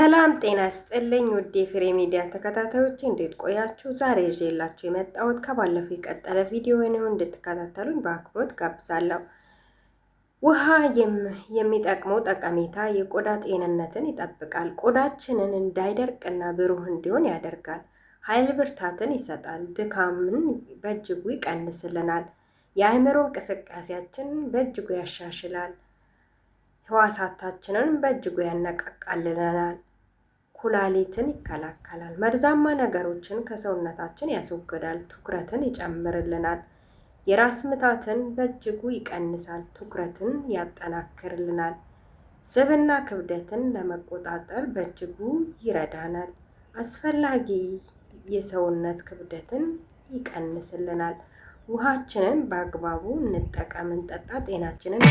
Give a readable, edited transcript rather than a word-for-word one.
ሰላም ጤና ይስጥልኝ ውድ የፍሬ ሚዲያ ተከታታዮች እንዴት ቆያችሁ? ዛሬ ይዤላችሁ የመጣሁት ከባለፈው የቀጠለ ቪዲዮ ነው። እንድትከታተሉኝ በአክብሮት ጋብዛለሁ። ውሃ የሚጠቅመው ጠቀሜታ የቆዳ ጤንነትን ይጠብቃል። ቆዳችንን እንዳይደርቅና ብሩህ እንዲሆን ያደርጋል። ኃይል ብርታትን ይሰጣል። ድካምን በእጅጉ ይቀንስልናል። የአእምሮ እንቅስቃሴያችንን በእጅጉ ያሻሽላል። ህዋሳታችንን በእጅጉ ያነቃቃልናል። ኩላሊትን ይከላከላል። መርዛማ ነገሮችን ከሰውነታችን ያስወግዳል። ትኩረትን ይጨምርልናል። የራስ ምታትን በእጅጉ ይቀንሳል። ትኩረትን ያጠናክርልናል። ስብና ክብደትን ለመቆጣጠር በእጅጉ ይረዳናል። አስፈላጊ የሰውነት ክብደትን ይቀንስልናል። ውሃችንን በአግባቡ እንጠቀም፣ እንጠጣ፣ ጤናችንን